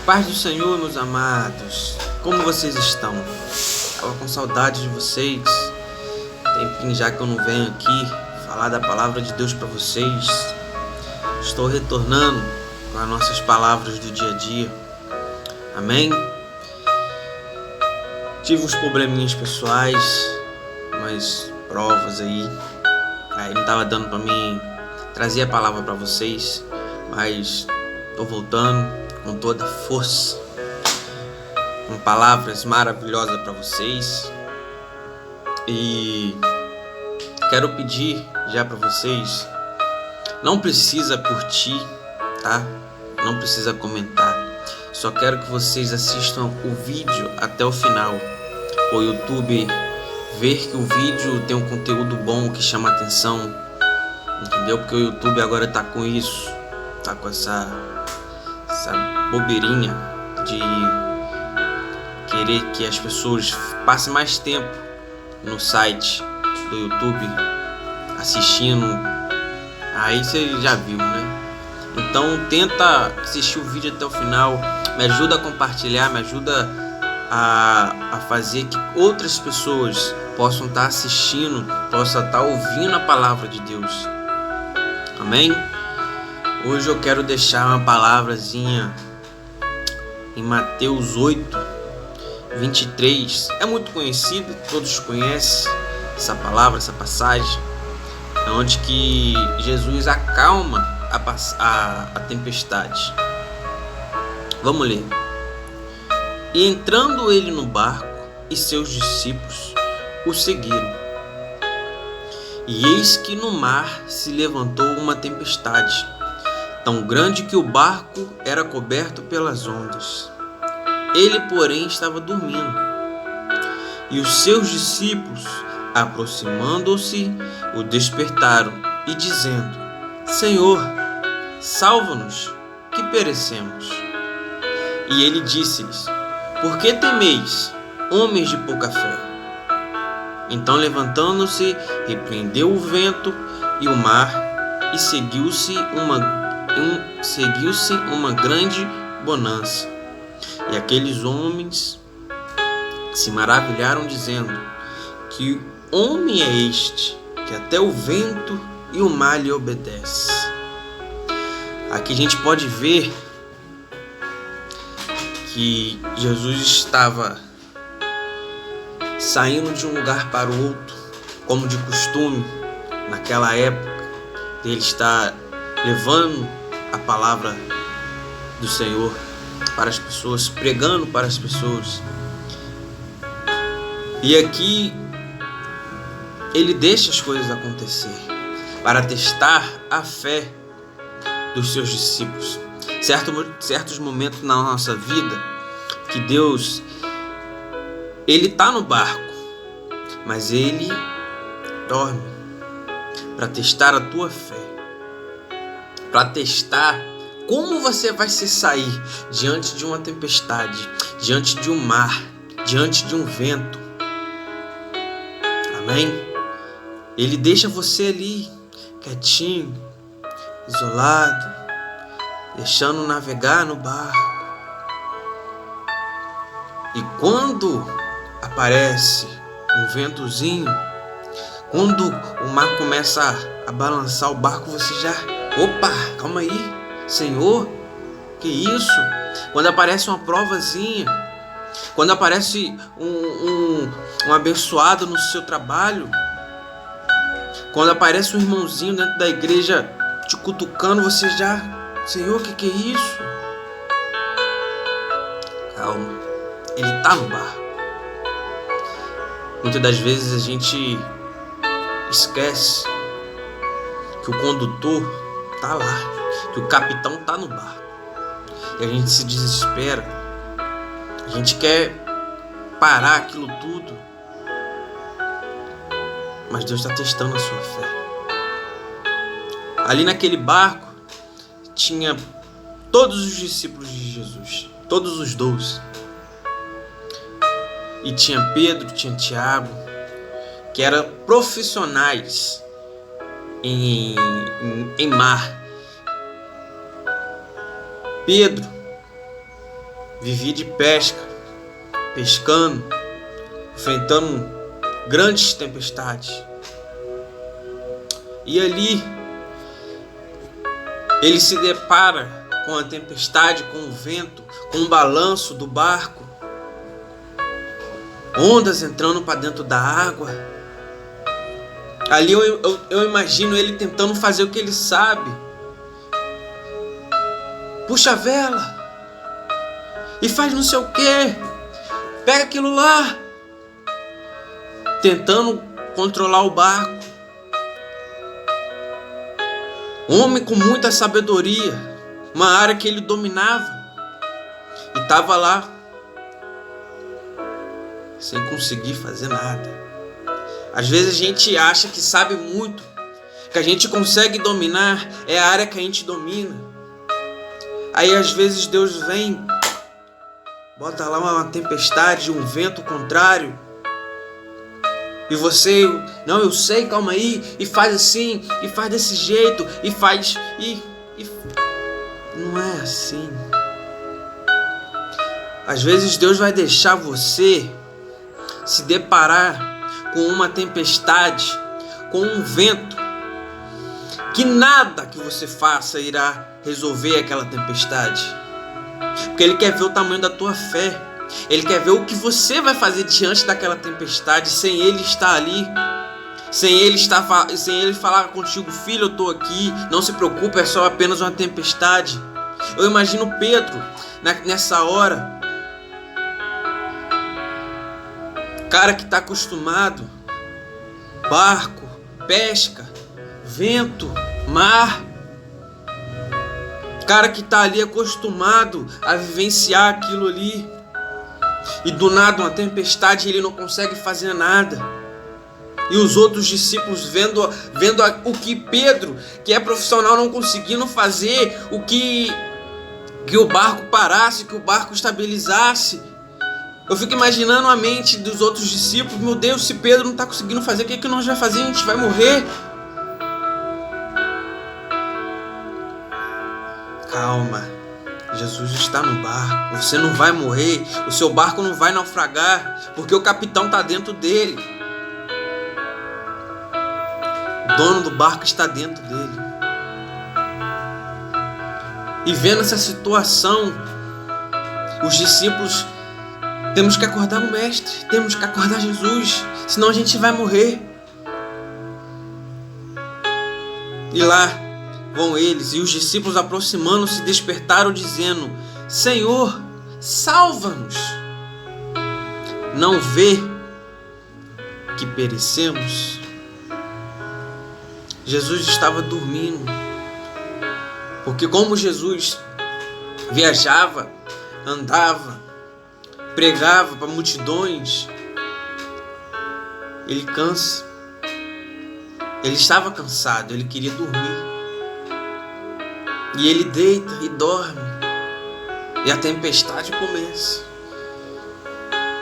Paz do Senhor, meus amados. Como vocês estão? Estava com saudade de vocês. Tempinho já que eu não venho aqui falar da palavra de Deus para vocês. Estou retornando com as nossas palavras do dia a dia. Amém? Tive uns probleminhas pessoais, umas provas aí. Aí não estava dando para mim trazer a palavra para vocês, mas estou voltando com toda a força, com palavras maravilhosas para vocês. E quero pedir já para vocês, não precisa curtir, tá? Não precisa comentar. Só quero que vocês assistam o vídeo até o final. O YouTube ver que o vídeo tem um conteúdo bom que chama atenção, entendeu? Porque o YouTube agora tá com isso, tá com essa bobeirinha de querer que as pessoas passem mais tempo no site do YouTube assistindo. Aí você já viu, né? Então tenta assistir o vídeo até o final, me ajuda a compartilhar, me ajuda a fazer que outras pessoas possam estar assistindo, possam estar ouvindo a palavra de Deus. Amém? Hoje eu quero deixar uma palavrazinha em Mateus 8, 23. É muito conhecido, todos conhecem essa palavra, essa passagem, onde que Jesus acalma a tempestade. Vamos ler. E entrando ele no barco, e seus discípulos o seguiram. E eis que no mar se levantou uma tempestade, tão grande que o barco era coberto pelas ondas. Ele, porém, estava dormindo. E os seus discípulos, aproximando-se, o despertaram e dizendo: Senhor, salva-nos, que perecemos. E ele disse-lhes: Por que temeis, homens de pouca fé? Então, levantando-se, repreendeu o vento e o mar, e seguiu-se uma grande bonança. E aqueles homens se maravilharam, dizendo: Que homem é este, que até o vento e o mar lhe obedece? Aqui a gente pode ver que Jesus estava saindo de um lugar para o outro, como de costume naquela época. Ele está levando a palavra do Senhor para as pessoas, pregando para as pessoas. E aqui ele deixa as coisas acontecer para testar a fé dos seus discípulos. Certos momentos na nossa vida que Deus, ele está no barco, mas ele dorme para testar a tua fé, para testar como você vai se sair diante de uma tempestade, diante de um mar, diante de um vento. Amém? Ele deixa você ali, quietinho, isolado, deixando navegar no barco. E quando aparece um ventozinho, quando o mar começa a balançar o barco, você já... Opa, calma aí, Senhor, que isso? Quando aparece uma provazinha, quando aparece um abençoado no seu trabalho, quando aparece um irmãozinho dentro da igreja te cutucando, você já... Senhor, que é isso? Calma, ele está no barco. Muitas das vezes a gente esquece que o condutor está lá, que o capitão está no barco. E a gente se desespera. A gente quer parar aquilo tudo. Mas Deus está testando a sua fé. Ali naquele barco tinha todos os discípulos de Jesus, todos os 12. E tinha Pedro, tinha Tiago, que eram profissionais em mar. Pedro vivia de pesca, pescando, enfrentando grandes tempestades. E ali ele se depara com a tempestade, com o vento, com o balanço do barco, ondas entrando para dentro da água. Ali eu imagino ele tentando fazer o que ele sabe. Puxa a vela e faz não sei o que, pega aquilo lá, tentando controlar o barco. Homem com muita sabedoria, uma área que ele dominava, e estava lá sem conseguir fazer nada. Às vezes a gente acha que sabe muito, que a gente consegue dominar, é a área que a gente domina. Aí às vezes Deus vem, bota lá uma tempestade, um vento contrário, e você, não, eu sei, calma aí, e faz assim, e faz desse jeito, e faz, e não é assim. Às vezes Deus vai deixar você se deparar com uma tempestade, com um vento, que nada que você faça irá resolver aquela tempestade. Porque Ele quer ver o tamanho da tua fé. Ele quer ver o que você vai fazer diante daquela tempestade, sem Ele estar ali, sem Ele falar contigo, filho, eu estou aqui, não se preocupe, é só apenas uma tempestade. Eu imagino Pedro nessa hora, cara que está acostumado, barco, pesca, vento, mar, cara que está ali acostumado a vivenciar aquilo ali, e do nada uma tempestade, ele não consegue fazer nada. E os outros discípulos vendo o que Pedro, que é profissional, não conseguindo fazer, o que o barco parasse, que o barco estabilizasse. Eu fico imaginando a mente dos outros discípulos. Meu Deus, se Pedro não está conseguindo fazer, o que nós vamos fazer? A gente vai morrer. Calma. Jesus está no barco, você não vai morrer, o seu barco não vai naufragar, porque o capitão está dentro dele. O dono do barco está dentro dele. E vendo essa situação, os discípulos, temos que acordar o Mestre, temos que acordar Jesus, senão a gente vai morrer. E lá vão eles, e os discípulos, aproximando-se, despertaram, dizendo: Senhor, salva-nos! Não vê que perecemos? Jesus estava dormindo, porque como Jesus viajava, andava, pregava para multidões, ele cansa. Ele estava cansado, ele queria dormir. E ele deita e dorme. E a tempestade começa.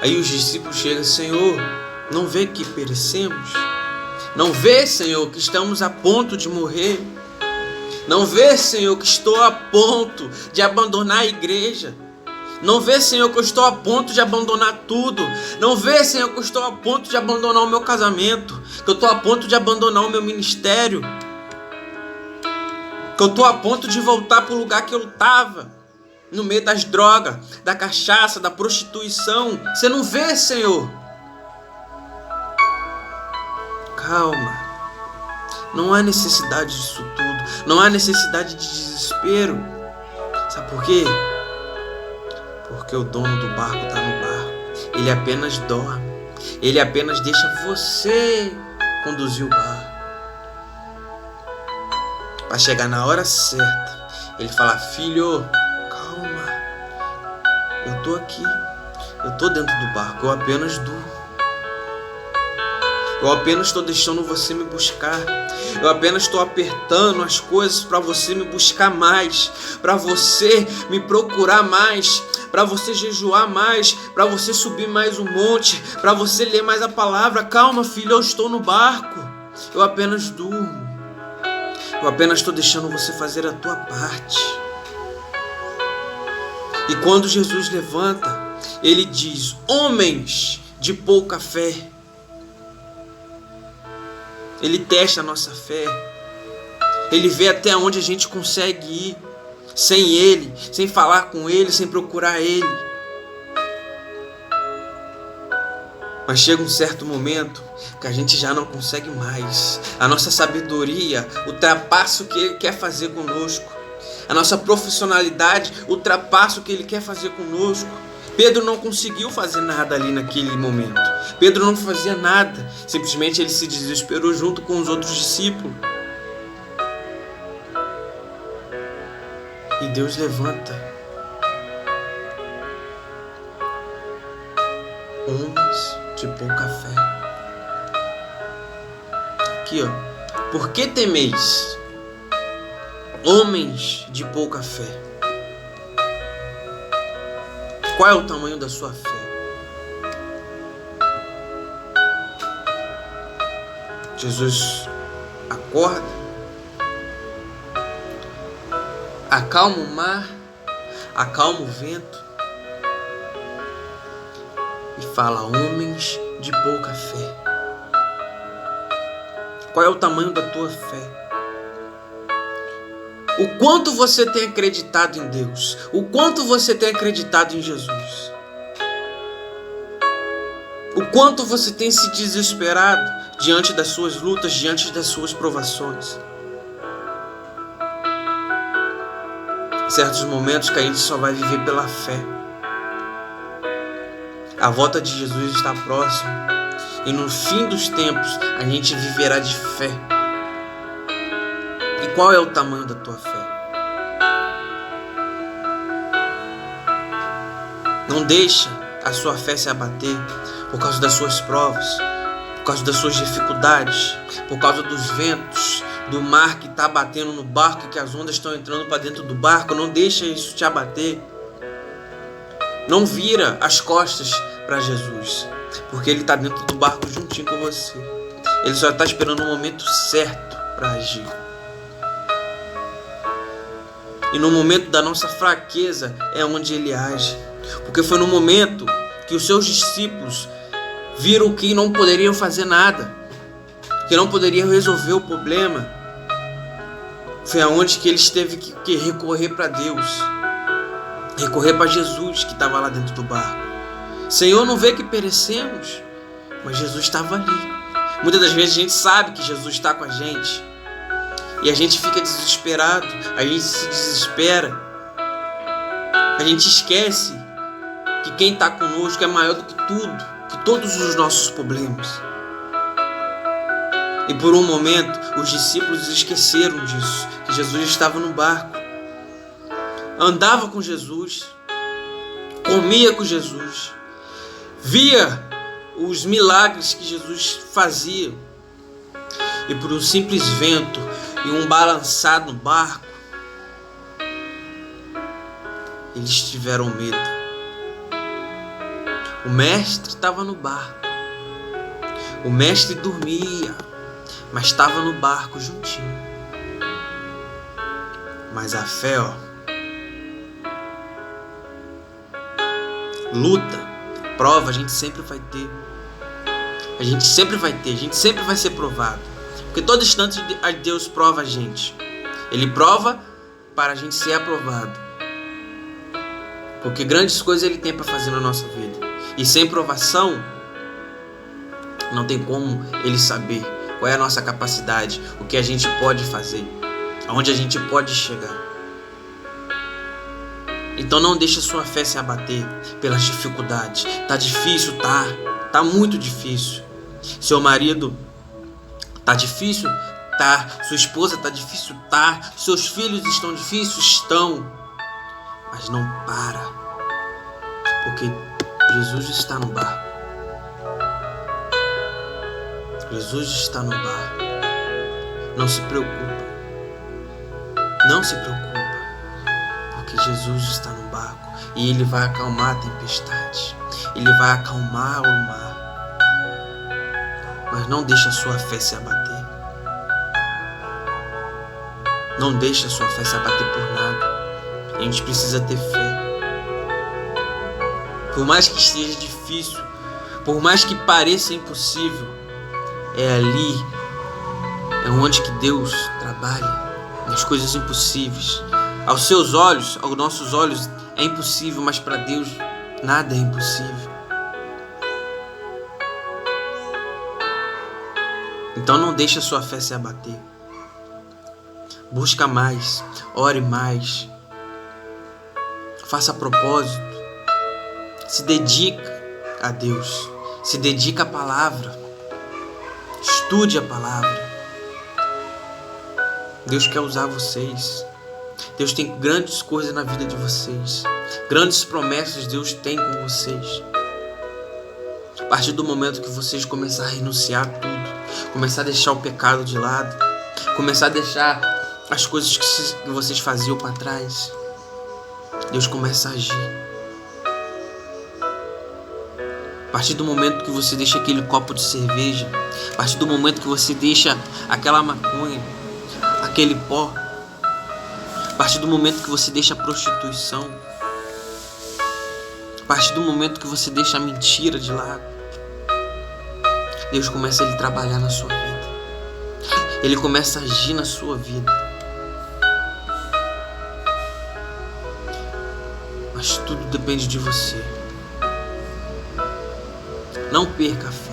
Aí os discípulos chegam: Senhor, não vê que perecemos? Não vê, Senhor, que estamos a ponto de morrer? Não vê, Senhor, que estou a ponto de abandonar a igreja? Não vê, Senhor, que eu estou a ponto de abandonar tudo? Não vê, Senhor, que eu estou a ponto de abandonar o meu casamento? Que eu estou a ponto de abandonar o meu ministério? Que eu estou a ponto de voltar para o lugar que eu estava, no meio das drogas, da cachaça, da prostituição? Você não vê, Senhor? Calma. Não há necessidade disso tudo. Não há necessidade de desespero. Sabe por quê? Porque o dono do barco está no barco. Ele apenas dorme. Ele apenas deixa você conduzir o barco. Para chegar na hora certa, ele fala: filho, calma. Eu estou aqui. Eu estou dentro do barco. Eu apenas durmo. Eu apenas estou deixando você me buscar. Eu apenas estou apertando as coisas para você me buscar mais, para você me procurar mais, para você jejuar mais, para você subir mais um monte, para você ler mais a palavra. Calma, filho, eu estou no barco. Eu apenas durmo. Eu apenas estou deixando você fazer a tua parte. E quando Jesus levanta, ele diz: homens de pouca fé. Ele testa a nossa fé. Ele vê até onde a gente consegue ir sem ele, sem falar com ele, sem procurar ele. Mas chega um certo momento que a gente já não consegue mais. A nossa sabedoria ultrapassa o que ele quer fazer conosco. A nossa profissionalidade ultrapassa o que ele quer fazer conosco. Pedro não conseguiu fazer nada ali naquele momento. Pedro não fazia nada. Simplesmente ele se desesperou junto com os outros discípulos. E Deus levanta homens de pouca fé. Aqui, ó. Por que temeis, homens de pouca fé? Qual é o tamanho da sua fé? Jesus acorda, acalma o mar, acalma o vento e fala: homens de pouca fé. Qual é o tamanho da tua fé? O quanto você tem acreditado em Deus? O quanto você tem acreditado em Jesus? O quanto você tem se desesperado diante das suas lutas, diante das suas provações? Certos momentos que a gente só vai viver pela fé. A volta de Jesus está próxima. E no fim dos tempos, a gente viverá de fé. E qual é o tamanho da tua fé? Não deixa a sua fé se abater por causa das suas provas, por causa das suas dificuldades, por causa dos ventos, do mar que está batendo no barco, que as ondas estão entrando para dentro do barco. Não deixa isso te abater. Não vira as costas para Jesus, porque Ele está dentro do barco juntinho com você. Ele só está esperando o momento certo para agir. E no momento da nossa fraqueza é onde Ele age. Porque foi no momento que os seus discípulos viram que não poderiam fazer nada, que não poderiam resolver o problema. Foi aonde que eles teve que recorrer para Deus, recorrer para Jesus que estava lá dentro do barco. Senhor, não vê que perecemos? Mas Jesus estava ali. Muitas das vezes a gente sabe que Jesus está com a gente e a gente fica desesperado, a gente se desespera, a gente esquece que quem está conosco é maior do que tudo, que todos os nossos problemas. E por um momento os discípulos esqueceram disso, que Jesus estava no barco, andava com Jesus, comia com Jesus, via os milagres que Jesus fazia. E por um simples vento e um balançar no barco, eles tiveram medo. O mestre estava no barco. O mestre dormia, mas estava no barco juntinho. Mas a fé, luta, prova, a gente sempre vai ter. A gente sempre vai ter, a gente sempre vai ser provado. Porque todo instante Deus prova a gente. Ele prova para a gente ser aprovado. Porque grandes coisas Ele tem para fazer na nossa vida. E sem provação, não tem como Ele saber qual é a nossa capacidade, o que a gente pode fazer, aonde a gente pode chegar. Então não deixe a sua fé se abater pelas dificuldades. Tá difícil, tá muito difícil. Seu marido tá difícil, tá. Sua esposa tá difícil, tá. Seus filhos estão difíceis, estão. Mas não para, porque Jesus está no barco. Jesus está no barco. Não se preocupa. Não se preocupa, porque Jesus está no barco e Ele vai acalmar a tempestade. Ele vai acalmar o mar. Mas não deixe a sua fé se abater. Não deixe a sua fé se abater por nada. A gente precisa ter fé. Por mais que esteja difícil, por mais que pareça impossível, é ali, é onde que Deus trabalha, nas coisas impossíveis. Aos seus olhos, aos nossos olhos, é impossível, mas para Deus nada é impossível. Então não deixe a sua fé se abater. Busca mais, ore mais, faça propósito, se dedica a Deus, se dedica à palavra, estude a palavra. Deus quer usar vocês. Deus tem grandes coisas na vida de vocês. Grandes promessas Deus tem com vocês. A partir do momento que vocês começarem a renunciar a tudo, começar a deixar o pecado de lado, começar a deixar as coisas que vocês faziam para trás, Deus começa a agir. A partir do momento que você deixa aquele copo de cerveja, a partir do momento que você deixa aquela maconha, aquele pó, a partir do momento que você deixa a prostituição, a partir do momento que você deixa a mentira de lado, Deus começa a Ele trabalhar na sua vida. Ele começa a agir na sua vida. Mas tudo depende de você. Não perca a fé.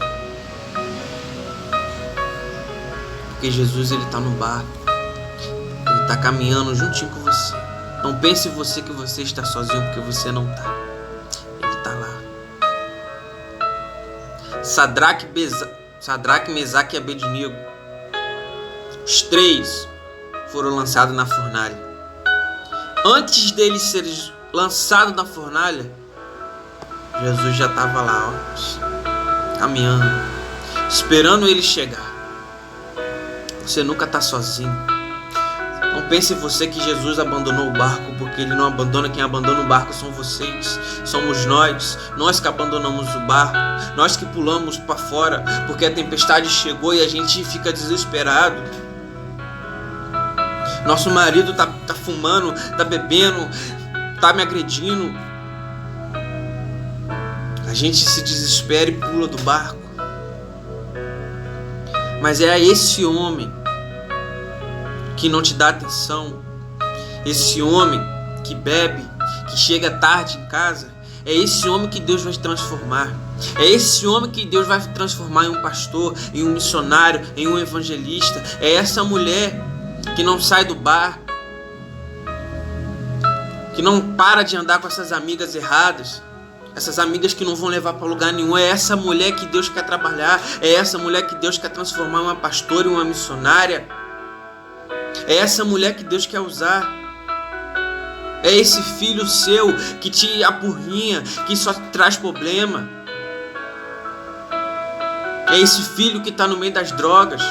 Porque Jesus, Ele está no barco. Ele está caminhando juntinho com você. Não pense em você que você está sozinho, porque você não está. Ele está lá. Sadraque, Mesaque e Abednego, os três foram lançados na fornalha. Antes deles serem lançados na fornalha, Jesus já estava lá, ó, caminhando, esperando ele chegar. Você nunca está sozinho. Não pense em você que Jesus abandonou o barco, porque Ele não abandona. Quem abandona o barco são vocês, somos nós que abandonamos o barco, nós que pulamos para fora, porque a tempestade chegou e a gente fica desesperado. Nosso marido tá fumando, tá bebendo, tá me agredindo. A gente se desespera e pula do barco. Mas é esse homem que não te dá atenção, esse homem que bebe, que chega tarde em casa, é esse homem que Deus vai transformar. É esse homem que Deus vai transformar em um pastor, em um missionário, em um evangelista. É essa mulher que não sai do bar, que não para de andar com essas amigas erradas, essas amigas que não vão levar para lugar nenhum. É essa mulher que Deus quer trabalhar. É essa mulher que Deus quer transformar em uma pastora e uma missionária. É essa mulher que Deus quer usar. É esse filho seu que te apurrinha, que só traz problema. É esse filho que está no meio das drogas.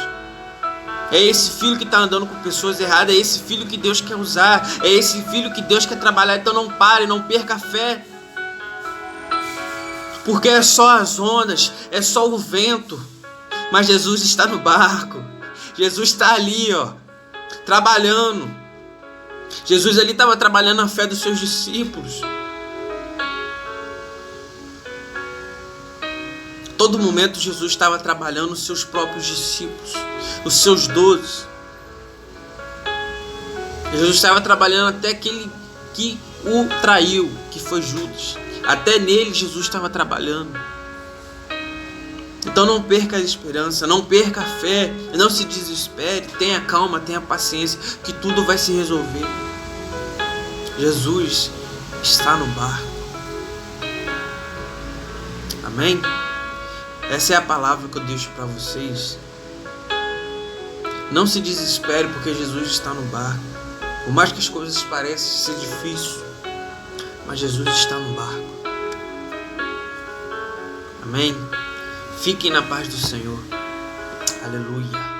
É esse filho que está andando com pessoas erradas. É esse filho que Deus quer usar. É esse filho que Deus quer trabalhar. Então não pare, não perca a fé. Porque é só as ondas, é só o vento. Mas Jesus está no barco. Jesus está ali, ó, trabalhando. Jesus ali estava trabalhando a fé dos seus discípulos. Todo momento Jesus estava trabalhando os seus próprios discípulos, os seus 12. Jesus estava trabalhando até aquele que o traiu, que foi Judas. Até nele Jesus estava trabalhando. Então não perca a esperança, não perca a fé, não se desespere, tenha calma, tenha paciência, que tudo vai se resolver. Jesus está no barco. Amém? Essa é a palavra que eu deixo para vocês. Não se desespere, porque Jesus está no barco. Por mais que as coisas pareçam ser difíceis, mas Jesus está no barco. Amém? Fiquem na paz do Senhor. Aleluia.